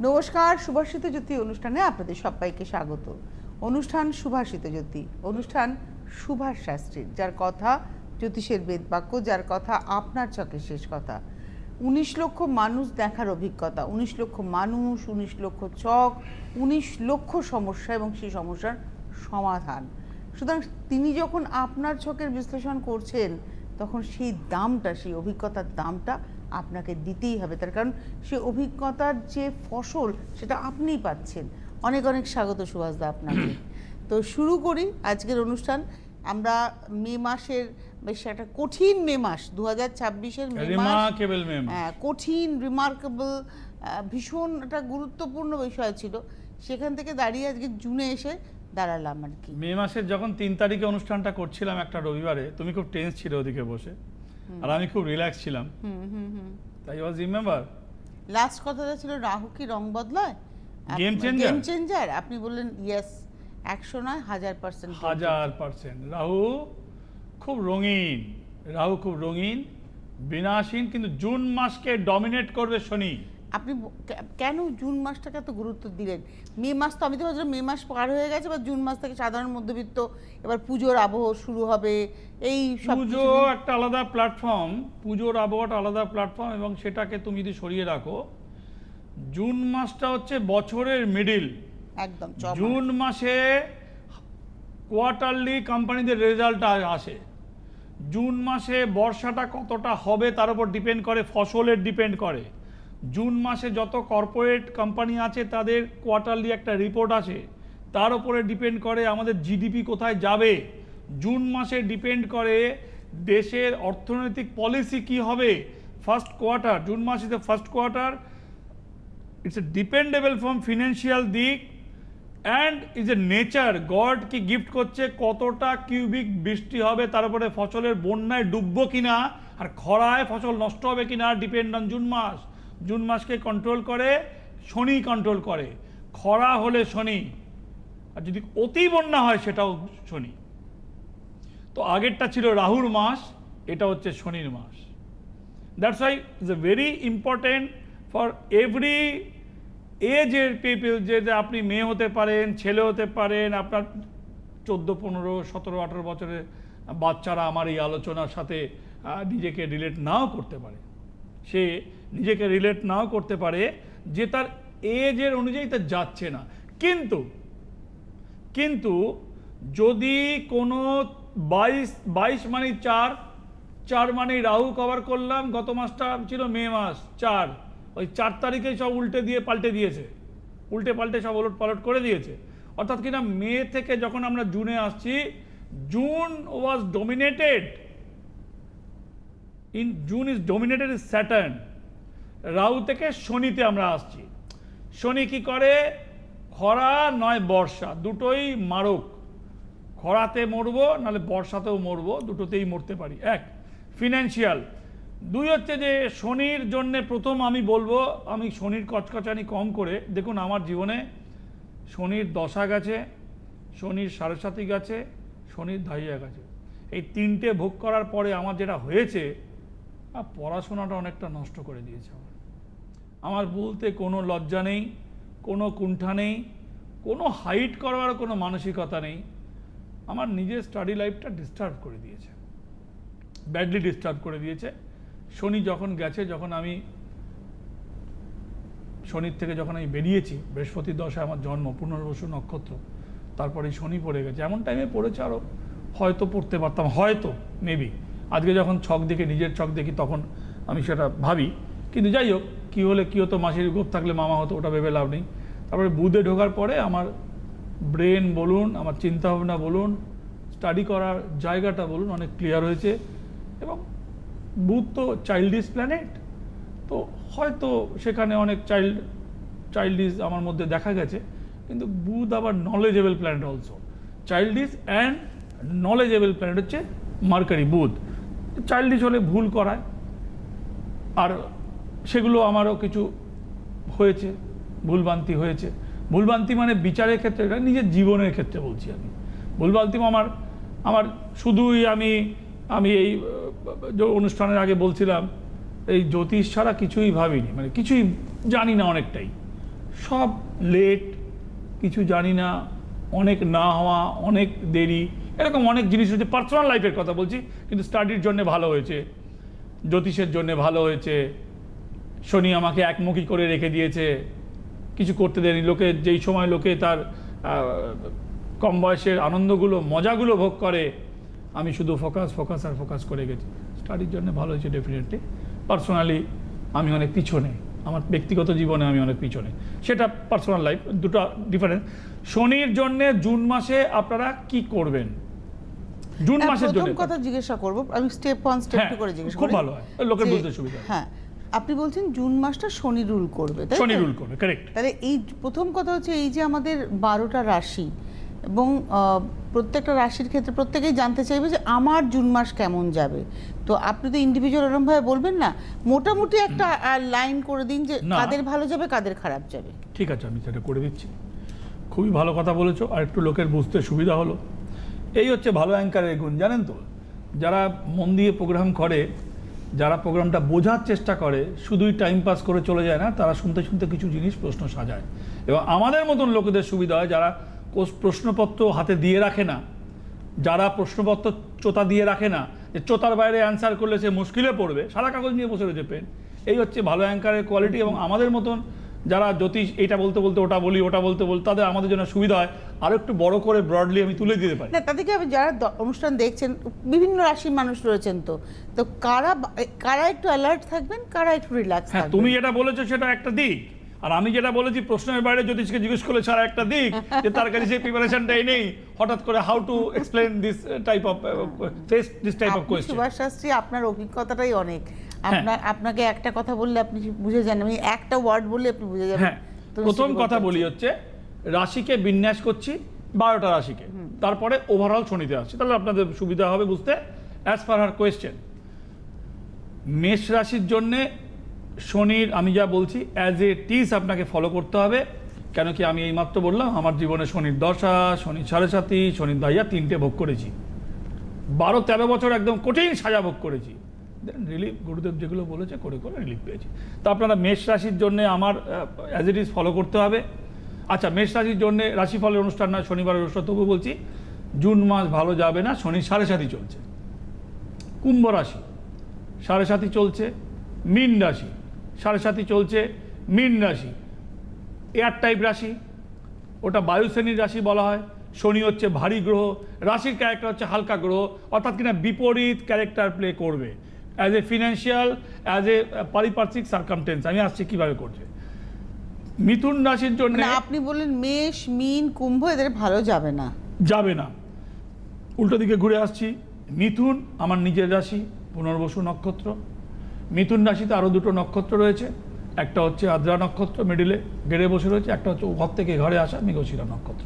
নমস্কার, সুভাষিত জ্যোতি অনুষ্ঠানে আপনাদের সবাইকে স্বাগত। অনুষ্ঠান সুভাষিত জ্যোতি, অনুষ্ঠান সুভাষ শাস্ত্রীর, যার কথা জ্যোতিষের বেদবাক্য, যার কথা আপনার চোখের শেষ কথা। 19 লক্ষ মানুষ দেখার অভিজ্ঞতা, 19 লক্ষ মানুষ, 19 লক্ষ চক, 19 লক্ষ সমস্যা এবং সেই সমস্যার সমাধান। সুতরাং তিনি যখন আপনার চোখের বিশ্লেষণ করছেন, তখন সেই দামটা, সেই অভিজ্ঞতার দামটা আপনাকে দিতেই হবে। তার কারণ সে অভিজ্ঞতার যে ফসল, সেটা আপনিই পাচ্ছেন। অনেক অনেক স্বাগত সুভাষদা আপনাকে। তো শুরু করি আজকের অনুষ্ঠান। আমরা মে মাসের, বেশ একটা কঠিন মে মাস, 2026-এর মে মাস, কঠিন, রিমার্কেবল, ভীষণ একটা গুরুত্বপূর্ণ বিষয় ছিল। সেখান থেকে দাঁড়িয়ে আজকে জুনে এসে দাঁড়ালাম আর কি। মে মাসের যখন 3 তারিখে অনুষ্ঠানটা করছিলাম একটা রবিবারে, তুমি খুব টেন্স ছিল ওদিকে বসে, আর আমি খুব রিল্যাক্স ছিলাম। তাই ওয়াজ রিমেম্বার লাস্ট কথাটা ছিল রাহু কি রং বদলায়, গেম চেঞ্জার। Game changer. আপনি বললেন ইয়েস, 100 নয় 1000%। 1000%। রাহু খুব রঙিন, রাহু খুব রঙিন, বিনাশহীন, কিন্তু জুন মাসকে ডমিনেট করবে শনি। আপনি কেন জুন মাসটাকে এত গুরুত্ব দিলেন? মে মাস তো, আমি তো ভাবছিলাম মে মাস পার হয়ে গেছে, বা জুন মাস থেকে সাধারণ মধ্যবিত্ত, এবার পুজোর আবহ শুরু হবে। এই পুজো একটা আলাদা প্ল্যাটফর্ম, পুজোর আবহাওয়াটা আলাদা প্ল্যাটফর্ম, এবং সেটাকে তুমি যদি সরিয়ে রাখো, জুন মাসটা হচ্ছে বছরের মিডিল। একদম জুন মাসে কোয়ার্টারলি কোম্পানিদের রেজাল্ট আসে। জুন মাসে বর্ষাটা কতটা হবে তার উপর ডিপেন্ড করে, ফসলের ডিপেন্ড করে। জুন মাসে যত কর্পোরেট কোম্পানি আছে তাদের কোয়ার্টারলি একটা রিপোর্ট আছে, তার উপরে ডিপেন্ড করে আমাদের জিডিপি কোথায় যাবে। জুন মাসে ডিপেন্ড করে দেশের অর্থনৈতিক পলিসি কি হবে। ফার্স্ট কোয়ার্টার, জুন মাস is the first quarter, it's a dependable from financial দিক, and is a nature, God কি গিফট করছে, কতটা কিউবিক বৃষ্টি হবে, তার উপরে ফসলের বন্যায় ডুববো কিনা আর খরায় ফসল নষ্ট হবে কিনা, ডিপেন্ড অন জুন মাস। জুন মাসকে কন্ট্রোল করে শনি, কন্ট্রোল করে। খরা হলে শনি, আর যদি অতি বন্যা হয় সেটাও শনি। তো আগেরটা ছিল রাহুর মাস, এটা হচ্ছে শনির মাস। That's why it's a very important for every এজের পিপল, যে আপনি মেয়ে হতে পারেন, ছেলে হতে পারেন, আপনার 14, 15, 17, 18 বছরের বাচ্চারা আমার এই আলোচনার সাথে নিজেকে রিলেট নাও করতে পারে। সে নিজেকে রিলেট নাও করতে পারে যে তার এজের অনুযায়ী তা যাচ্ছে না। কিন্তু যদি কোনো 22 মানে 4 মানে রাহু কভার করলাম, গত মাসটা ছিল মে মাস 4, ওই 4 তারিখেই সব পাল্টে দিয়েছে, উল্টে পাল্টে সব ওলট পালট করে দিয়েছে। অর্থাৎ কিনা মে থেকে যখন আমরা জুনে আসছি, June was dominated, June is dominated is Saturn. Rahu থেকে শনিতে আমরা আসছি। শনি কি করে? খরা নয় বর্ষা, দুটোই মারক। খরাতে মরবো, নাহলে বর্ষাতেও মরবো, দুটোতেই মরতে পারি। এক, ফিনান্সিয়াল। 2 হচ্ছে যে শনির জন্যে, প্রথম আমি বলবো, আমি শনির কচকচানি কম করে দেখুন, আমার জীবনে শনির দশা গেছে, শনির 7.5 গেছে, শনির ধাইয়া গেছে। এই 3টে ভোগ করার পরে আমার যেটা হয়েছে, পড়াশোনাটা অনেকটা নষ্ট করে দিয়েছে। আমার বলতে কোনো লজ্জা নেই, কোনো কুণ্ঠা নেই, কোনো হাইট করার কোনো মানসিকতা নেই। আমার নিজের স্টাডি লাইফটা ডিস্টার্ব করে দিয়েছে, ব্যাডলি ডিস্টার্ব করে দিয়েছে। শনি যখন গেছে, যখন আমি শনির থেকে যখন আমি বেরিয়েছি, বৃহস্পতির দশায় আমার জন্ম, পুনর্বসু নক্ষত্র, তারপরে শনি পড়ে গেছে। এমন টাইমে পড়েছে, আরও হয়তো পড়তে পারতাম, হয়তো মেবি। আজকে যখন ছক দেখি, নিজের ছক দেখি, তখন আমি সেটা ভাবি। কিন্তু যাই হোক, কী হলে কী হতো, মাসির গোপ থাকলে মামা হতো, ওটা ভেবে লাভ নেই। তারপরে বুধে ঢোকার পরে আমার ব্রেন বলুন, আমার চিন্তাভাবনা বলুন, স্টাডি করার জায়গাটা বলুন, অনেক ক্লিয়ার হয়েছে। এবং বুধ তো চাইল্ডিশ প্ল্যানেট, তো হয়তো সেখানে অনেক চাইল্ডিশ আমার মধ্যে দেখা গেছে। কিন্তু বুধ আবার knowledgeable planet also. Childish and knowledgeable planet হচ্ছে মার্কারি, বুধ। চাইল্ডিশ হলে ভুল করায়, আর সেগুলো আমারও কিছু হয়েছে, ভুলভ্রান্তি হয়েছে। ভুলভ্রান্তি মানে বিচারের ক্ষেত্রে, নিজের জীবনের ক্ষেত্রে বলছি আমি। ভুলভ্রান্তি আমার শুধুই আমি এই অনুষ্ঠানের আগে বলছিলাম, এই জ্যোতিষ ছাড়া কিছুই ভাবিনি, মানে কিছুই জানি না অনেকটাই। সব লেট, কিছু জানি না, অনেক না হওয়া, অনেক দেরি, এরকম অনেক জিনিস হচ্ছে। পার্সোনাল লাইফের কথা বলছি, কিন্তু স্টাডির জন্য ভালো হয়েছে, জ্যোতিষের জন্য ভালো হয়েছে, শনি আমাকে একমুখী করে রেখে দিয়েছে, কিছু করতে দেয়নি। লোকে যেই সময় লোকে তার কম বয়সের আনন্দগুলো মজাগুলো ভোগ করে, আমি শুধু ফোকাস করে গেছি। স্টাডির জন্য ভালো হয়েছে ডেফিনেটলি। পার্সোনালি আমি অনেক পিছনে, আমার ব্যক্তিগত জীবনে আমি অনেক পিছনে, সেটা পার্সোনাল লাইফ, দুটো ডিফারেন্স। শনির জন্য জুন মাসে আপনারা কি করবেন? জুন মাসের জন্য প্রথম কথা জিজ্ঞাসা করব, আমি স্টেপ 1 স্টেপ 2 করে জিজ্ঞাসা খুব করি। ভালো হয়, লোকের যে- বুঝতে সুবিধা হয়। হ্যাঁ, আপনি বলছেন জুন মাসটা শনি রুল করবে, তাই তো? শনি রুল করবে, কারেক্ট। তাহলে এই প্রথম কথা হচ্ছে এই যে আমাদের 12টা রাশি, এবং প্রত্যেকটা রাশির ক্ষেত্রে প্রত্যেকেই জানতে চাইবে যে আমার জুন মাস কেমন যাবে। তো আপনি তো ইন্ডিভিজুয়াল এরকমভাবে বলবেন না, মোটামুটি একটা লাইন করে দিন যে না। কাদের ভালো যাবে কাদের খারাপ যাবে। ঠিক আছে, আমি সেটা করে দিচ্ছি। খুবই ভালো কথা বলেছো, আর একটু লোকের বুঝতে সুবিধা হলো। এই হচ্ছে ভালো অ্যাঙ্কারের গুণ, জানেন তো? যারা মন দিয়ে প্রোগ্রাম করে, যারা প্রোগ্রামটা বোঝার চেষ্টা করে, শুধুই টাইম পাস করে চলে যায় না, তারা শুনতে শুনতে কিছু জিনিস প্রশ্ন সাজায়। এবং আমাদের মতন লোকেদের সুবিধা হয় যারা প্রশ্নপত্র হাতে দিয়ে রাখে না, যারা প্রশ্নপত্র চোতা দিয়ে রাখে না, যে চোতার বাইরে অ্যান্সার করলে সে মুশকিলে পড়বে, সাদা কাগজ নিয়ে বসে রয়েছে পেন। এই হচ্ছে ভালো অ্যাঙ্কারের কোয়ালিটি। এবং আমাদের মতন যারা জ্যোতিষ এটা বলতে বলতে ওটা বলি, ওটা বলতে বলতে, তাদের আমাদের জন্য সুবিধা হয়, আরও একটু বড় করে ব্রডলি আমি তুলে দিতে পারি। না, তাদেরকে আমি যারা অনুষ্ঠান দেখছেন, বিভিন্ন রাশির মানুষ রয়েছেন, তো তো কারা একটু অ্যালার্ট থাকবেন, কারা একটু রিল্যাক্স হ্যাঁ, থাকবেন। তুমি যেটা বলেছো সেটা একটা দিক, আর আমি যেটা বলেছি প্রশ্নের বাইরে জ্যোতিষকে জিজ্ঞেস করলে সারা একটা দিক, যে তার কাছে সেই প্রিপারেশনটাই নেই, হঠাৎ করে how to explain this type of face this type of আপনি কোয়েশ্চেন। সুভাষ শাস্ত্রী, আপনার অভিজ্ঞতাটাই অনেক। হ্যাঁ। আপনাকে একটা কথা বললে আপনি বুঝে যান, আমি একটা ওয়ার্ড বললে আপনি বুঝে যাবেন। হ্যাঁ, তো প্রথম সেটা কথা বলতে বলি চাই। হচ্ছে রাশিকে বিন্যাস করছি 12টা রাশিকে, তারপরে ওভারঅল শনিতে আসছি, তাহলে আপনাদের সুবিধা হবে বুঝতে। অ্যাজ পার হার কোয়েশ্চেন, মেষ রাশির জন্যে শনির আমি যা বলছি অ্যাজ এ টিস আপনাকে ফলো করতে হবে। কেন কি আমি এইমাত্র বললাম আমার জীবনে শনির দশা, শনির 7.5, শনির দাইয়া 3টে ভোগ করেছি। 12-13 বছর একদম কঠিন সাজা ভোগ করেছি। দেন রিলিফ, গুরুদেব যেগুলো বলেছে করে করে রিলিফ পেয়েছি। তো আপনারা মেষ রাশির জন্য আমার অ্যাজ ইট ইজ ফলো করতে হবে। আচ্ছা, মেষ রাশির জন্য রাশিফলের অনুষ্ঠান নয়, শনিবারের অনুষ্ঠান, তবু বলছি জুন মাস ভালো যাবে না, শনির 7.5 চলছে। কুম্ভ রাশি 7.5 চলছে, মীন রাশি 7.5 চলছে, মীন রাশি এয়ার টাইপ রাশি, ওটা বায়ুশ্রেণীর রাশি বলা হয়। শনি হচ্ছে ভারী গ্রহ, রাশির ক্যারেক্টার হচ্ছে হালকা গ্রহ, অর্থাৎ কিনা বিপরীত ক্যারেক্টার প্লে করবে as a financial, as a পারিপার্শ্বিক সার্কামটেন্স। আমি আসছি কিভাবে করছে। মিথুন রাশির জন্য মানে আপনি বললেন মেষ, মীন, কুম্ভ এদের ভালো যাবে না। যাবে না, উল্টো দিকে ঘুরে আসছি। মিথুন আমার নিজের রাশি, পুনর্বসু নক্ষত্র। মিথুন রাশিতে আরও 2টো নক্ষত্র রয়েছে, একটা হচ্ছে আদ্রা নক্ষত্র মিডিলে গেড়ে বসে রয়েছে, একটা হচ্ছে ঘর থেকে ঘরে আসা মৃগশিরা নক্ষত্র।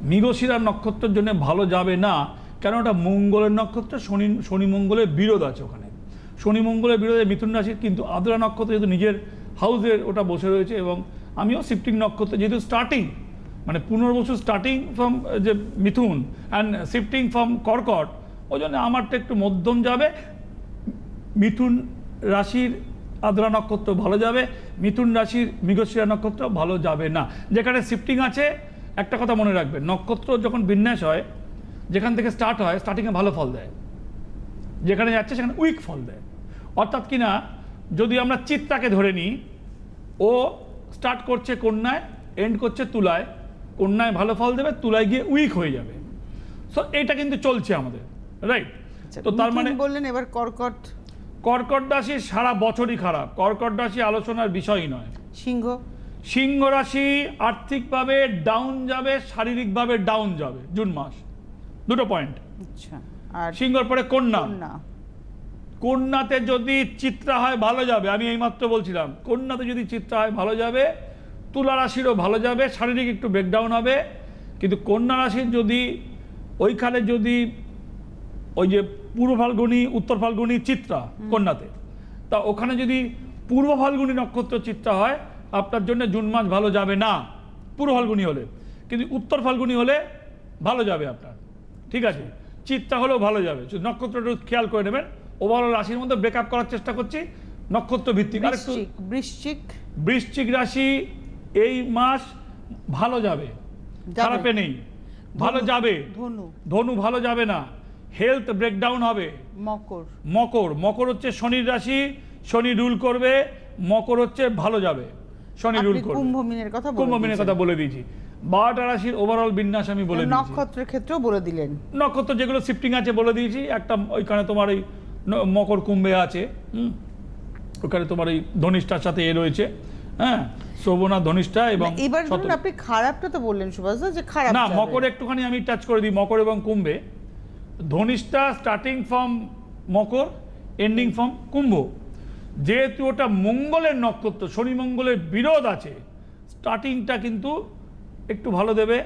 মৃগশিরা নক্ষত্রের জন্য ভালো যাবে না, কেন ওটা মঙ্গলের নক্ষত্র, শনি মঙ্গলের বিরোধ আছে ওখানে, শনি মঙ্গলের বিরোধে মিথুন রাশির। কিন্তু আদ্রা নক্ষত্র যেহেতু নিজের হাউসের ওটা বসে রয়েছে, এবং আমিও শিফটিং নক্ষত্র, যেহেতু স্টার্টিং মানে পুনর্বসু স্টার্টিং ফ্রম যে মিথুন অ্যান্ড শিফটিং ফ্রম কর্কট, ওই জন্য আমারটা একটু মধ্যম যাবে। মিথুন রাশির আদ্রা নক্ষত্র ভালো যাবে, মিথুন রাশির মৃগশিরা নক্ষত্র ভালো যাবে না। যেখানে শিফটিং আছে, একটা কথা মনে রাখবেন, নক্ষত্র যখন বিন্যাস হয়, যেখান থেকে স্টার্ট হয়, স্টার্টিংয়ে ভালো ফল দেয়, যেখানে যাচ্ছে সেখানে উইক ফল দেয়। অর্থাৎ কিনা যদি আমরা চিত্রাকে ধরে নিই, ও স্টার্ট করছে কন্যায়, এন্ড করছে তুলায়, কন্যায় ভালো ফল দেবে, তুলায় গিয়ে উইক হয়ে যাবে। সো এটা কিন্তু চলছে আমাদের, রাইট? তো তার মানে বললেন এবার কর্কট, কর্কট রাশি সারা বছরই খারাপ, কর্কট রাশি আলোচনার বিষয়ই নয়। সিংহ, সিংহ রাশি আর্থিকভাবে ডাউন যাবে, শারীরিকভাবে ডাউন যাবে জুন মাস। 2টো পয়েন্ট। আচ্ছা, আর সিংহর পরে কন্যা, কন্যা, কন্যাতে যদি চিত্রা হয় ভালো যাবে, আমি এইমাত্র বলছিলাম কন্যাতে যদি চিত্রা হয় ভালো যাবে, তুলা রাশিরও ভালো যাবে, শারীরিক একটু ব্রেকডাউন হবে। কিন্তু কন্যা রাশির যদি ওইখানে যদি ওই যে পূর্ব ফাল্গুনি উত্তর ফাল্গুনি চিত্রা কন্যাতে, তা ওখানে যদি পূর্ব ফাল্গুনি নক্ষত্র চিত্রা হয়, আপনার জন্য জুন মাস ভালো যাবে না পূর্ব ফাল্গুনি হলে, কিন্তু উত্তর ফাল্গুনি হলে ভালো যাবে আপনার। ঠিক আছে, চিত্রা হলেও ভালো যাবে, নক্ষত্রটা খেয়াল করে নেবেন। ওভারঅল রাশির মধ্যে ব্রেকআপ করার চেষ্টা করছি নক্ষত্র ভিত্তিক। আর একটু বৃশ্চিক, বৃশ্চিক, বৃশ্চিক রাশি এই মাস ভালো যাবে, খারাপে নেই, ভালো যাবে। ধনু ধনু ভালো যাবে না, হেলথ ব্রেকডাউন হবে। মকর মকর, মকর হচ্ছে শনির রাশি, শনি রুল করবে। মকর হচ্ছে ভালো যাবে, শনি রুল আপনি করবে। কুম্ভ মিনের কথা কুম্ভ মিনের কথা বলে দিয়েছি। 12টা রাশির ওভারঅল বিন্যাস আমি বলে দিয়েছি। নক্ষত্রের ক্ষেত্রেও বলে দিলেন। নক্ষত্র যেগুলো শিফটিং আছে বলে দিয়েছি। একটা ওইখানে তোমার ওই মকর কুম্ভে আছে, ওখানে তোমার এই ধনিষ্ঠার সাথে এ রয়েছে, হ্যাঁ, শ্রবণা ধনিষ্ঠা এবং এবার ধরুন আপনি খারাপটা তো বললেন সুভাষ দা, যে খারাপ না, যাবে। মকর একটুখানি আমি টাচ করে দিই। মকর এবং কুম্ভে Dhanishtha starting from Makar, ending from কুম্ভ। যেহেতু ওটা মঙ্গলের নক্ষত্র, শনি মঙ্গলের বিরোধ আছে, স্টার্টিংটা কিন্তু একটু ভালো দেবে,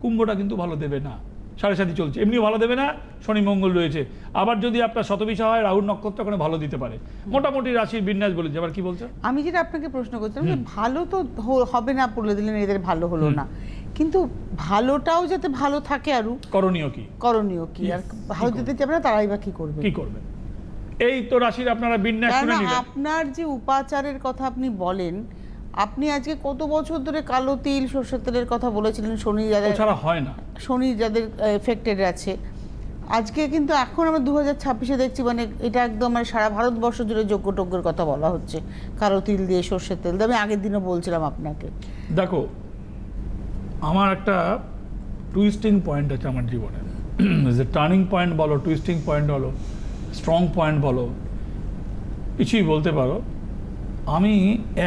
কুম্ভটা কিন্তু ভালো দেবে না। 7.5 চলছে, এমনিও ভালো দেবে না, শনি মঙ্গল রয়েছে। আবার যদি আপনার শতবিশা হয়, রাহুর নক্ষত্র ওখানে ভালো দিতে পারে। মোটামুটি রাশির বিন্যাস বলেছে। আবার কি বলছে? আমি যেটা আপনাকে প্রশ্ন করছিলাম যে ভালো তো হবে না, বলে দিলেন এদের ভালো হলো না, কিন্তু ভালোটাও যাতে ভালো থাকে আরো করণীয় কি? করণীয় কি? আর ভালো যেতে চাবে না তারাই বা কি করবে? কি করবেন? এই তো রাশির আপনারা বিন্যাস শুনে কারণ নিলেন। আপনার যে উপাচারের কথা আপনি বলেন, আপনি আজকে কত বছর ধরে কালো তিল সর্ষের তেলের কথা বলেছিলেন, শনি যাদের ছাড়া হয় না। শনি যাদের এফেক্টেড আছে। আজকে কিন্তু এখন আমরা 2026-এ দেখছি, মানে এটা একদম মানে সারা ভারতবর্ষ জুড়ে যজ্ঞটজ্ঞের কথা বলা হচ্ছে, কালো তিল দিয়ে সর্ষের তেল দিয়ে। আমি আগের দিনও বলছিলাম আপনাকে। দেখো, আমার একটা টুইস্টিং পয়েন্ট আছে আমার জীবনে। যে টার্নিং পয়েন্ট বলো, টুইস্টিং পয়েন্ট বলো, স্ট্রং পয়েন্ট বলো, কিছুই বলতে পারো। আমি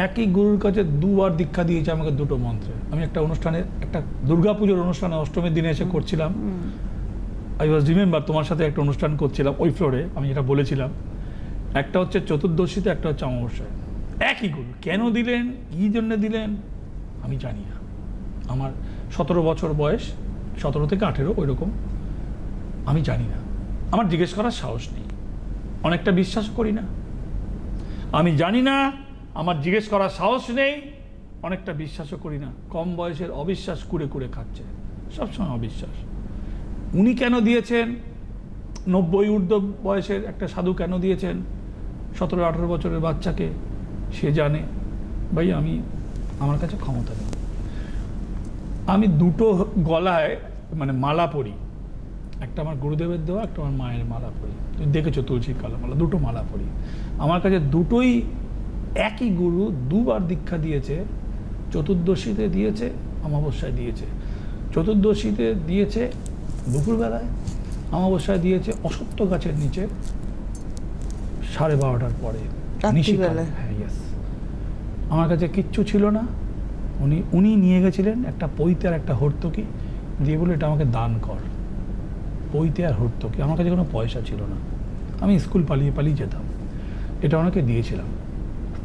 একই গুরুর কাছে দুবার দীক্ষা দিয়েছি আমাকে দুটো মন্ত্রে। আমি একটা অনুষ্ঠানে, একটা দুর্গাপুজোর অনুষ্ঠানে অষ্টমীর দিনে এসে করছিলাম। আই ওয়াজ রিমেম্বার, তোমার সাথে একটা অনুষ্ঠান করছিলাম ওই ফ্লোরে, আমি যেটা বলেছিলাম। একটা হচ্ছে চতুর্দশীতে, একটা হচ্ছে অমাবস্যায়। একই গুরু কেন দিলেন, কী জন্য দিলেন আমি জানি না। আমার 17 বছর বয়স, 17 থেকে 18 ওই রকম, আমি জানি না। আমার জিজ্ঞেস করার সাহস নেই, অনেকটা বিশ্বাসও করি না। আমি জানি না, আমার জিজ্ঞেস করার সাহস নেই, অনেকটা বিশ্বাসও করি না। কম বয়সের অবিশ্বাস কুড়ে কুড়ে খাচ্ছে, সবসময় অবিশ্বাস। উনি কেন দিয়েছেন, 90 ঊর্ধ্ব বয়সের একটা সাধু কেন দিয়েছেন 17-18 বছরের বাচ্চাকে, সে জানে। ভাই আমি, আমার কাছে ক্ষমতা নেই। আমি দুটো গলায় মানে মালা পরি, একটা আমার গুরুদেবের দেওয়া, একটা আমার মায়ের মালা পরি। তুমি দেখেছো তুলসীর কালো মালা, দুটো মালা পরি। আমার কাছে দুটোই একই গুরু দুবার দীক্ষা দিয়েছে। চতুর্দশীতে দিয়েছে, অমাবস্যায় দিয়েছে। চতুর্দশীতে দিয়েছে দুপুরবেলায়, অমাবস্যায় দিয়েছে অসত্য গাছের নিচে 12:30টার পরে, নিশিকালে। হ্যাঁ, ইয়েস। আমার কাছে কিচ্ছু ছিল না। উনি নিয়ে গেছিলেন একটা পৈতে আর একটা হর্তকি, দিয়ে বলে এটা আমাকে দান কর। পৈতে আর হর্তকি, আমার কাছে কোনো পয়সা ছিল না, আমি স্কুল পালিয়ে পালিয়ে যেতাম। এটা ওনাকে দিয়েছিলাম।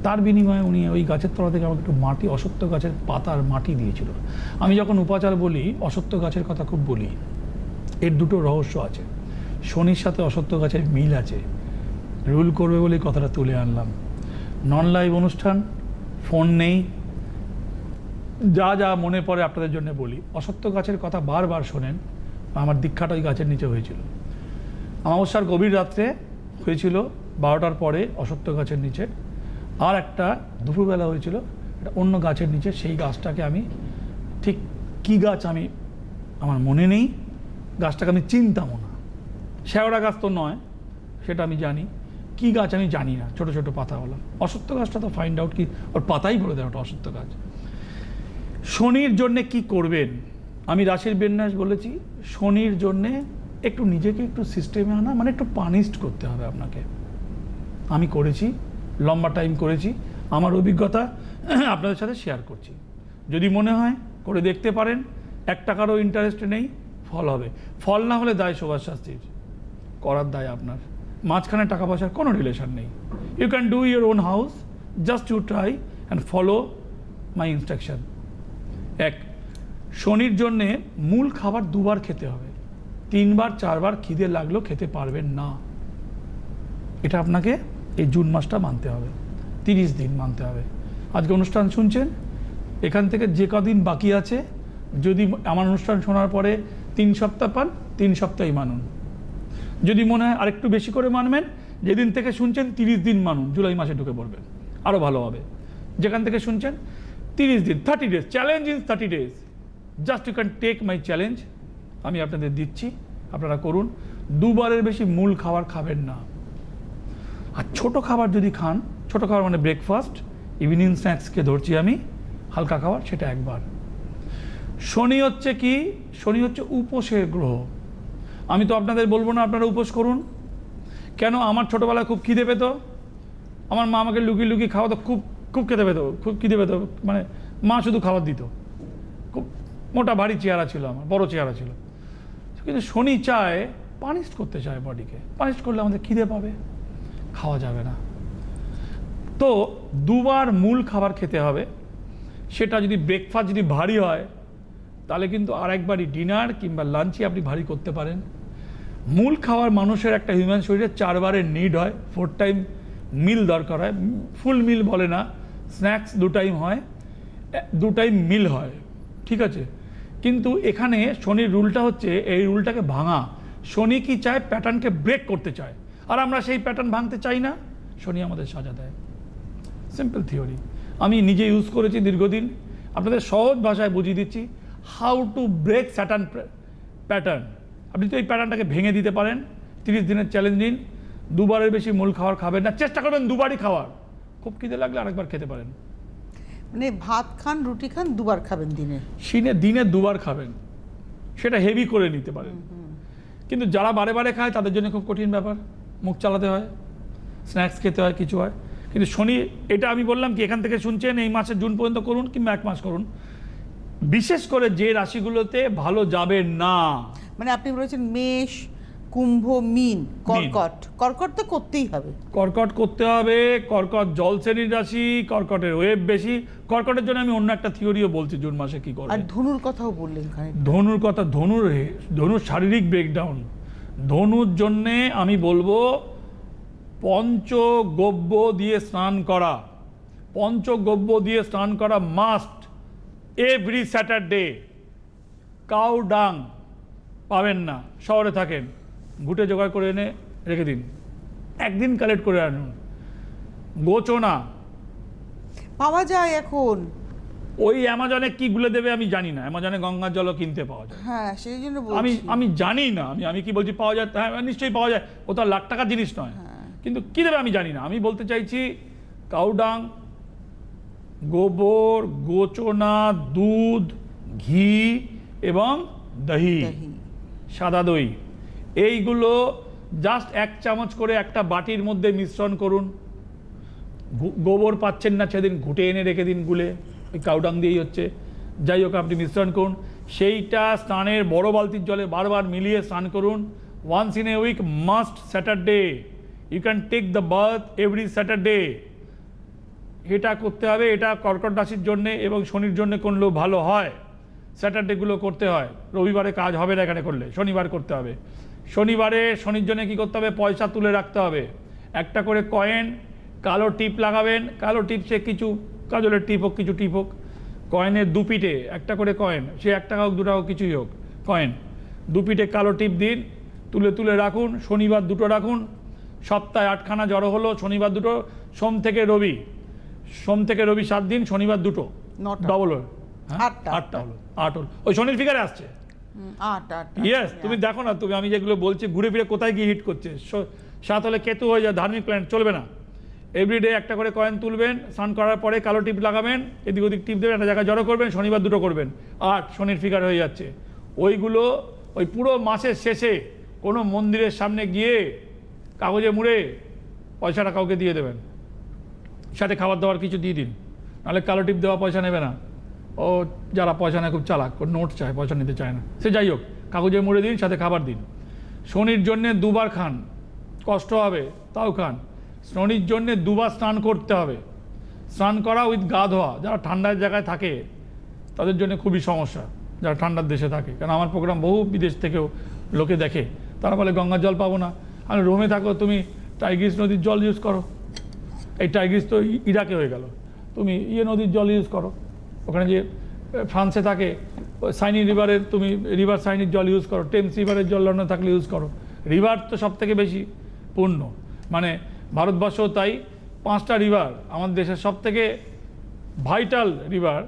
তার বিনিময়ে উনি ওই গাছের তলা থেকে আমাকে একটু মাটি, অসত্য গাছের পাতার মাটি দিয়েছিল। আমি যখন উপাচার বলি, অসত্য গাছের কথা খুব বলি। এর দুটো রহস্য আছে। শনির সাথে অসত্য গাছের মিল আছে, রুল করবে বলেই কথাটা তুলে আনলাম। নন লাইভ অনুষ্ঠান, ফোন নেই, যা যা মনে পড়ে আপনাদের জন্য বলি। অসত্য গাছের কথা বারবার শোনেন। আমার দীক্ষাটা ওই গাছের নিচে হয়েছিল। অমাবস্যার গভীর রাত্রে হয়েছিল, 12টার পরে অসত্য গাছের নিচে। আর একটা দুপুরবেলা হয়েছিল এটা অন্য গাছের নিচে। সেই গাছটাকে আমি ঠিক কী গাছ আমি, আমার মনে নেই, গাছটাকে আমি চিনতামও না। শ্যাওড়া গাছ তো নয়, সেটা আমি জানি। কী গাছ আমি জানি না, ছোট ছোট পাতাওয়ালা। অসত্য গাছটা তো ফাইন্ড আউট, কি ওর পাতাই বলে দেয় ওটা অসত্য গাছ। শনির জন্যে কি করবেন, আমি রাশির বিন্যাস বলেছি। শনির জন্যে একটু নিজেকে একটু সিস্টেমে আনা, মানে একটু পানিশড করতে হবে আপনাকে। আমি করেছি, লম্বা টাইম করেছি, আমার অভিজ্ঞতা আপনাদের সাথে শেয়ার করছি। যদি মনে হয় করে দেখতে পারেন, 1 টাকারও ইন্টারেস্ট নেই, ফল হবে। ফল না হলে দায় সুভাষ শাস্ত্রীর, করার দায় আপনার। মাঝখানে টাকা পয়সার কোনো রিলেশন নেই। You can do your own house, just you try and follow my instruction. 1, শনির জন্যে মূল খাবার 2 বার খেতে হবে। 3 বার 4 বার খিদে লাগলেও খেতে পারবেন না। এটা আপনাকে এই জুন মাসটা মানতে হবে, 30 দিন মানতে হবে। আজকে অনুষ্ঠান শুনছেন, এখান থেকে যে কদিন বাকি আছে, যদি আমার অনুষ্ঠান শোনার পরে 3 সপ্তাহ পান, 3 সপ্তাহই মানুন। যদি মনে হয় আরেকটু বেশি করে মানবেন, যেদিন থেকে শুনছেন 30 দিন মানুন, জুলাই মাসে ঢুকে পড়বেন, আরও ভালো হবে। যেখান থেকে শুনছেন 30 দিন, 30 days, challenge in 30 days, just you can take my challenge. আমি আপনাদের দিচ্ছি, আপনারা করুন। দুবারের বেশি মূল খাবার খাবেন না। আর ছোট খাবার যদি খান, ছোট খাবার মানে ব্রেকফাস্ট, ইভিনিং স্ন্যাক্সকে ধরছি আমি, হালকা খাবার, সেটা একবার। শনি হচ্ছে কি? শনি হচ্ছে উপোসের গ্রহ। আমি তো আপনাদের বলবো না আপনারা উপোস করুন। কেন? আমার ছোটোবেলায় খুব খিদে পেত, আমার মা আমাকে লুকিয়ে লুকিয়ে খাওয়াতো, খুব খুব খেতে পেত, খুব খিদে পেত, মানে মা শুধু খাবার দিত। খুব মোটা ভারী চেহারা ছিল আমার, বড় চেহারা ছিল। কিন্তু শনি চায়, পানিশ করতে চায় বডিকে। পানিশ করলে আমাদের খিদে পাবে, খাওয়া যাবে না। তো দুবার মূল খাবার খেতে হবে। সেটা যদি ব্রেকফাস্ট যদি ভারী হয়, তাহলে কিন্তু আরেকবারই ডিনার কিংবা লাঞ্চে আপনি ভারী করতে পারেন। মূল খাবার মানুষের একটা হিউম্যান শরীরে 4 বারের নিড হয়, 4 টাইম মিল দরকার হয়। ফুল মিল বলে না, স্ন্যাক্স 2 টাইম হয়, 2 টাইম মিল হয়, ঠিক আছে। কিন্তু এখানে শনির রুলটা হচ্ছে, এই রুলটাকে ভাঙা। শনি কি চায়? প্যাটার্নকে ব্রেক করতে চায়, আর আমরা সেই প্যাটার্ন ভাঙতে চাই না। শনি আমাদের সাজা দেয়। সিম্পল থিওরি, আমি নিজে ইউজ করেছি দীর্ঘদিন। আপনাদের সহজ ভাষায় বুঝিয়ে দিচ্ছি, how to break Saturn pattern. আপনি তো এই প্যাটার্নটাকে ভেঙে দিতে পারেন। 30 দিনের চ্যালেঞ্জ নিন, দুবারের বেশি মূল খাবার খাবেন না, চেষ্টা করবেন দুবারই খাওয়ার। খুব খিদে লাগলে আরেকবার খেতে পারেন। মানে ভাত খান, রুটি খান, দুবার খাবেন দিনে? দিনে 2 বার খাবেন, সেটা হেভি করে নিতে পারেন। কিন্তু যারা বারে বারে খায় তাদের জন্য খুব কঠিন ব্যাপার, মুখ চালাতে হয়, স্ন্যাক্স খেতে হয়, কিছু হয়। কিন্তু শনি, এটা আমি বললাম কি, এখান থেকে শুনছেন, এই মাসের জুন পর্যন্ত করুন কিংবা 1 মাস করুন। বিশেষ করে যে রাশিগুলোতে ভালো যাবে না, মানে আপনি বলেছেন মেষ, কুম্ভ, মীন, কর্কট। কর্কট তো করতেই হবে। কর্কট করতে হবে। কর্কট জল শ্রেণীর রাশি, কর্কটের ওয়েব বেশি। কর্কটের জন্য আমি অন্য একটা থিওরিও বলছি জুন মাসে কি করবে। আর ধনুর কথাও বললেন খানিক। ধনুর কথা, ধনুর শারীরিক ব্রেকডাউন। ধনুর জন্যে আমি বলবো পঞ্চগব্য দিয়ে স্নান করা। পঞ্চগব্য দিয়ে স্নান করা মাস্ট এভরি স্যাটারডে। কাউ ডাং পাবেন না, শহরে থাকেন, ঘুটে জোগাড় করে এনে রেখে দিন, একদিন কালেক্ট করে আনুন। গোচনা পাওয়া যায় এখন। ওই অ্যামাজনে কি গুলে দেবে আমি জানি না, অ্যামাজনে গঙ্গার জলও কিনতে পাওয়া যায়। হ্যাঁ, সেই জন্য আমি বলছি। আমি জানি না, আমি কি বলছি পাওয়া যায়, হ্যাঁ নিশ্চয়ই পাওয়া যায়, ও তো আর লাখ টাকার জিনিস নয়। কিন্তু কি দেবে আমি জানি না। আমি বলতে চাইছি কাউডাং, গোবর, গোচনা, দুধ, ঘি এবং দহি, সাদা দই, এইগুলো জাস্ট 1 চামচ করে একটা বাটির মধ্যে মিশ্রণ করুন। গোবর পাচ্ছেন না সেদিন ঘুটে এনে রেখে দিন গুলে, ওই কাউডাং দিয়েই হচ্ছে। যাই হোক, আপনি মিশ্রণ করুন, সেইটা স্নানের বড় বালতির জলে বারবার মিলিয়ে স্নান করুন। Once in a week must, Saturday. You can take the bath every Saturday. এটা করতে হবে। এটা কর্কট রাশির জন্যে এবং শনির জন্য করলেও ভালো হয়। স্যাটারডেগুলো করতে হয়, রবিবারে কাজ হবে না এখানে করলে, শনিবার করতে হবে। শনিবারে শনির জন্য কী করতে হবে? পয়সা তুলে রাখতে হবে। একটা করে কয়েন, কালো টিপ লাগাবেন। কালো টিপ, সে কিছু কাজলের টিপ হোক, কিছু টিপ হোক, কয়েনের 2 পিঠে একটা করে কয়েন, সে 1 টাকা হোক, 2 টাকা হোক, কিছুই হোক, কয়েন 2 পিঠে কালো টিপ দিন, তুলে তুলে রাখুন। শনিবার 2টো রাখুন। সপ্তাহে 8খানা জড়ো হলো, শনিবার 2টো। সোম থেকে রবি 7 দিন, শনিবার 2টো, ডবল হলো, 8টা হলো, 8 হলো। ওই শনির ফিগারে আসছে 8। ইয়েস, তুমি দেখো না, তুমি আমি যেগুলো বলছি ঘুরে ফিরে কোথায় গিয়ে হিট করছে। 7 হলে কেতু হয়ে যায়, ধার্মিক প্ল্যানেট, চলবে না। এভরিডে একটা করে কয়েন তুলবেন, স্নান করার পরে কালো টিপ লাগাবেন, এদিক ওদিক টিপ দেবেন, একটা জায়গায় জড়ো করবেন, শনিবার 2টো করবেন, 8 শনির ফিগার হয়ে যাচ্ছে। ওইগুলো ওই পুরো মাসের শেষে কোনো মন্দিরের সামনে গিয়ে কাগজে মুড়ে পয়সাটা কাউকে দিয়ে দেবেন, সাথে খাবার দাবার কিছু দিয়ে দিন, নাহলে কালো টিপ দেওয়া পয়সা নেবে না। ও যারা পয়সা নেয় খুব চালাক, নোট চায়, পয়সা নিতে চায় না। সে যাই হোক, কাগজে মুড়ে দিন, সাথে খাবার দিন। শনির জন্যে 2 বার খান, কষ্ট হবে তাও খান। শনির জন্যে 2 বার স্নান করতে হবে। স্নান করা উইথ গা ধোয়া। যারা ঠান্ডার জায়গায় থাকে তাদের জন্য খুবই সমস্যা, যারা ঠান্ডার দেশে থাকে। কারণ আমার প্রোগ্রাম বহু বিদেশ থেকেও লোকে দেখে, তারা বলে গঙ্গার জল পাবো না। আর রোমে থাকো, তুমি টাইগ্রিস নদীর জল ইউজ করো। এই টাইগ্রিস তো ইরাকে হয়ে গেল, তুমি নদীর জল ইউজ করো। ওখানে যে ফ্রান্সে থাকে, সাইনি রিভারের, তুমি রিভার সাইনির জল ইউজ করো। টেমস রিভারের জল লন্ডনে থাকলে ইউজ করো। রিভার তো সব থেকে বেশি পূর্ণ, মানে ভারতবর্ষ তাই 5টা রিভার আমাদের দেশের সব থেকে ভাইটাল রিভার,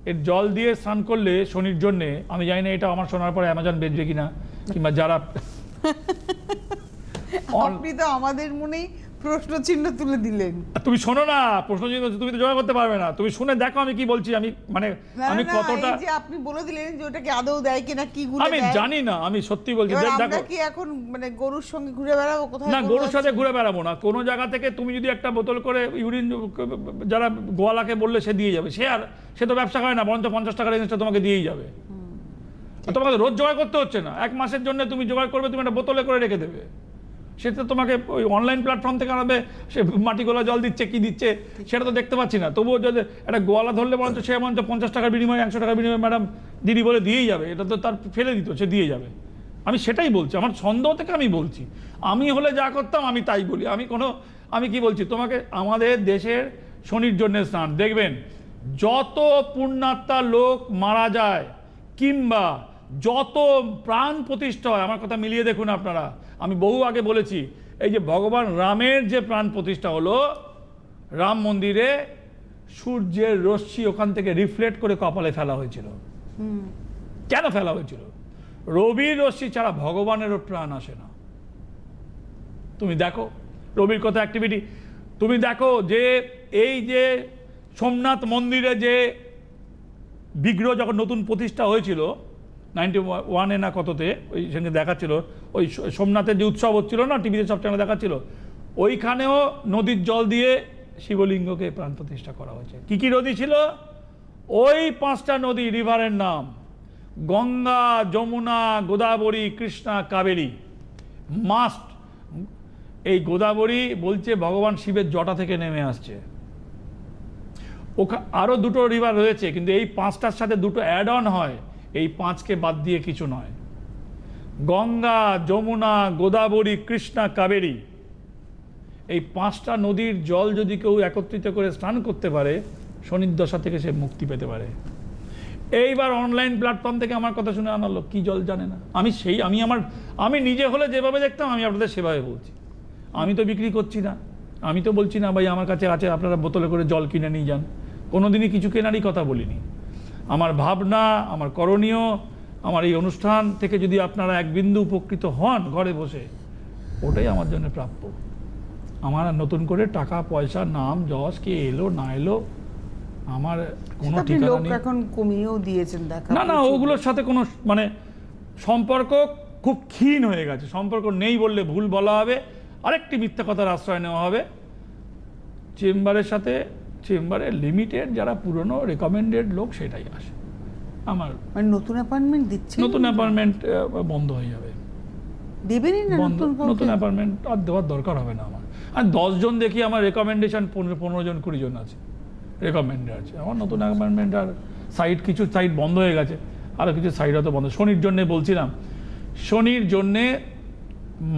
এর জল দিয়ে স্নান করলে শনির জন্যে, আমি জানি না এটা আমার শোনার পরে অ্যামাজন বেচবে কিনা, কিংবা যারা আপনি তো আমাদের মনেই প্রশ্ন চিহ্ন তুলে দিলেন। তুমি শোনো না, প্রশ্ন চিহ্ন তুমি তো জোগাড় করতে পারবে না, তুমি শুনে দেখো আমি কি বলছি, আমি মানে আমি না, কতটা, এই যে আপনি বলে দিলেন যে ওটাকে আদৌ দেয় কিনা, কি গুলো আমি দেয়। জানি না, আমি সত্যি বলছি। এবার দেখো, আমরা কি এখন মানে গরুর সঙ্গে ঘুরে বেড়াবো কোথায়? না গরুর সাথে ঘুরে বেড়াবো না, কোনো জায়গা থেকে তুমি যদি একটা বোতল করে ইউরিন, যারা গোয়ালাকে বললে সে দিয়ে যাবে, সে তো ব্যবসা করে না, বরঞ্চ 50 টাকার জিনিসটা তোমাকে দিয়েই যাবে। আর তোমাকে রোজ জোগাড় করতে হচ্ছে না, 1 মাসের জন্য তুমি জোগাড় করবে, তুমি একটা বোতলে করে রেখে দেবে, সেটা তোমাকে ওই অনলাইন প্ল্যাটফর্ম থেকে আনাবে, সে মাটি গোলা জল দিচ্ছে কি দিচ্ছে সেটা তো দেখতে পাচ্ছি না, তবুও যদি একটা গোয়ালা ধরলে বরঞ্চ সে বরঞ্চ 50 টাকার বিনিময়ে 100 টাকার বিনিময়ে ম্যাডাম দিদি বলে দিয়েই যাবে, এটা তো তার ফেলে দিত, সে দিয়ে যাবে। আমি সেটাই বলছি, আমার সন্দেহ থেকে আমি বলছি, আমি হলে যা করতাম আমি তাই বলি, আমি কি বলছি তোমাকে, আমাদের দেশের শনির জন্য স্নান, দেখবেন যত পুণ্যাত্মা লোক মারা যায় কিংবা যত প্রাণ প্রতিষ্ঠা হয়, আমার কথা মিলিয়ে দেখুন আপনারা, আমি বহু আগে বলেছি, এই যে ভগবান রামের যে প্রাণ প্রতিষ্ঠা হলো রাম মন্দিরে, সূর্যের রশ্মি ওখান থেকে রিফ্লেক্ট করে কপালে ফেলা হয়েছিল। কেন ফেলা হয়েছিল? রবির রশ্মি ছাড়া ভগবানেরও প্রাণ আসে না। তুমি দেখো রবির কথা অ্যাক্টিভিটি, তুমি দেখো যে এই যে সোমনাথ মন্দিরে যে বিগ্রহ যখন নতুন প্রতিষ্ঠা হয়েছিল 91-এ না কততে, ওই সঙ্গে দেখাচ্ছিল, ওই সোমনাথের যে উৎসব হচ্ছিল না, টিভিতে সব চ্যানেলে দেখাচ্ছিল, ওইখানেও নদীর জল দিয়ে শিবলিঙ্গকে প্রাণ প্রতিষ্ঠা করা হয়েছে। কি কি নদী ছিল? ওই 5টা নদী, রিভারের নাম গঙ্গা, যমুনা, গোদাবরী, কৃষ্ণা, কাবেরী। মাস্ট, এই গোদাবরী বলছে ভগবান শিবের জটা থেকে নেমে আসছে। আরো 2টো রিভার রয়েছে, কিন্তু এই 5টার সাথে 2টো অ্যাড অন হয়, এই 5কে বাদ দিয়ে কিছু নয়। গঙ্গা, যমুনা, গোদাবরী, কৃষ্ণা, কাবেরী, এই 5টা নদীর জল যদি কেউ একত্রিত করে স্নান করতে পারে, শনির দশা থেকে সে মুক্তি পেতে পারে। এইবার অনলাইন প্ল্যাটফর্ম থেকে আমার কথা শুনে আনার লোক কি জল জানে না, আমি নিজে হলে যেভাবে দেখতাম আমি আপনাদের সেভাবে বলছি। আমি তো বিক্রি করছি না, আমি তো বলছি না ভাই আমার কাছে আছে আপনারা বোতলে করে জল কিনে নিয়ে যান, কোনোদিনই কিছু কেনারই কথা বলিনি। আমার ভাবনা, আমার করণীয়, আমার এই অনুষ্ঠান থেকে যদি আপনারা এক বিন্দু উপকৃত হন ঘরে বসে, ওটাই আমার জন্য প্রাপ্য। আমার নতুন করে টাকা পয়সা নাম যশ কে এলো না এলো আমার কোনো ঠিকানা নেই। এখন কমিয়েও দিয়েছেন দেখা। না ওগুলোর সাথে কোনো মানে সম্পর্ক খুব ক্ষীণ হয়ে গেছে, সম্পর্ক নেই বললে ভুল বলা হবে, আরেকটি মিথ্যা কথার আশ্রয় নেওয়া হবে। চেম্বারে লিমিটেড যারা পুরনো রেকমেন্ডেড লোক সেটাই আসে। আমার মানে নতুন অ্যাপয়েন্টমেন্ট দিচ্ছে, নতুন অ্যাপয়েন্টমেন্ট বন্ধ হয়ে যাবে, দেবেনই না নতুন অ্যাপয়েন্টমেন্ট আর দেওয়ার দরকার হবে না আমার। আর 10 জন দেখি আমার রেকমেন্ডেশন 15 জন 20 জন আছে রেকমেন্ডেড আছে, আমার নতুন অ্যাপয়েন্টমেন্ট আর কিছু সাইট বন্ধ হয়ে গেছে, আরও কিছু সাইট হয়তো বন্ধ। শনির জন্যে বলছিলাম, শনির জন্যে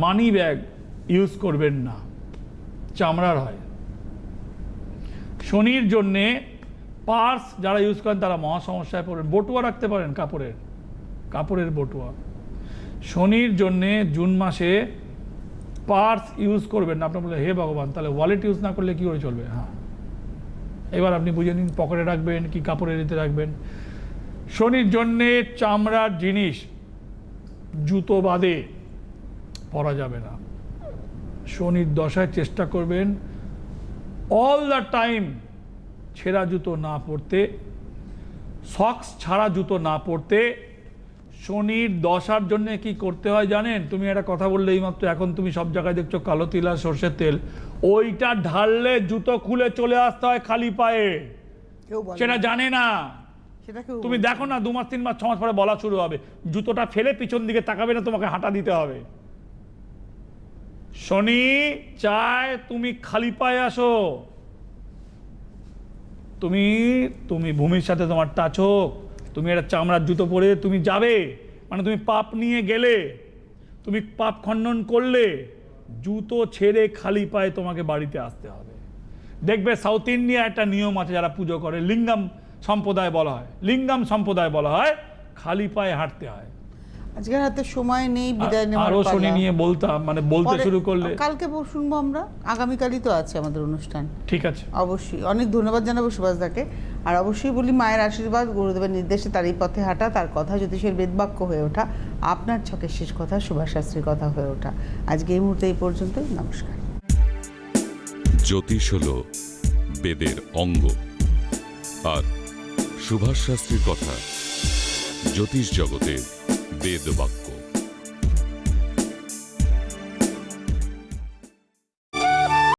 মানি ব্যাগ ইউজ করবেন না, চামড়ার হয়। শনির জন্যে পার্স যারা ইউজ করেন তারা মহা সমস্যায় পড়েন। বটুয়া রাখতে পারেন, কাপড়ের বটুয়া। শনির জন্যে জুন মাসে পার্স ইউজ করবেন না। আপনার বলে হে ভগবান, তাহলে ওয়ালেট ইউজ না করলে কি করে চলবে? হ্যাঁ, এবার আপনি বুঝে নিন, পকেটে রাখবেন কি কাপড়ের এতে রাখবেন। শনির জন্যে চামড়ার জিনিস জুতো বাদে পরা যাবে না। শনির দশায় চেষ্টা করবেন অল দ্য টাইম ছেঁড়া জুতো না পরতে, সক্স ছাড়া জুতো না পরতে। শনির দশার জন্য কি করতে হয় জানেন? তুমি একটা কথা বললে এইমাত্র, এখন তুমি সব জায়গায় দেখছো কালো তিল আর সর্ষের তেল, ওইটা ঢাললে জুতো খুলে চলে আসতে হয় খালি পায়ে, সেটা জানে না। তুমি দেখো না 2 মাস 3 মাস 6 মাস পরে বলা শুরু হবে, জুতোটা ফেলে পিছন দিকে তাকাবে না, তোমাকে হাঁটা দিতে হবে। শনি চায় তুমি খালি পায়ে আসো, তুমি ভূমির সাথে তোমার টাচ হোক, তুমি একটা চামড়ার জুতো পরে তুমি যাবে, মানে তুমি পাপ নিয়ে গেলে, তুমি পাপ খণ্ডন করলে, জুতো ছেড়ে খালি পায়ে তোমাকে বাড়িতে আসতে হবে। দেখবে সাউথ ইন্ডিয়া একটা নিয়ম আছে, যারা পুজো করে লিঙ্গাম সম্প্রদায় বলা হয়, খালি পায়ে হাঁটতে হয়। আজকের হাতে সময় নেই, বিদায় নেওয়ার আরো শনি পালা। নিয়ে বলতাম, মানে বলতে পরে- শুরু করলে। কালকে শুনবো আমরা, আগামীকালই তো আছে আমাদের অনুষ্ঠান। ঠিক আছে, অবশ্যই অনেক ধন্যবাদ জানাবো সুভাষদাকে। আর অবশ্যই বলি, মায়ের আশীর্বাদ, গুরুদেবের নির্দেশে তার এই পথে হাঁটা, তার কথা জ্যোতিষের বেদবাক্য হয়ে ওঠা, আপনার ছকের শেষ কথা সুভাষ শাস্ত্রীর কথা হয়ে ওঠা। আজকে এই মুহূর্তে এই পর্যন্তই, নমস্কার। জ্যোতিষ হল বেদের অঙ্গ, আর সুভাষ শাস্ত্রীর কথা জ্যোতিষ জগতের বেদবাক্য।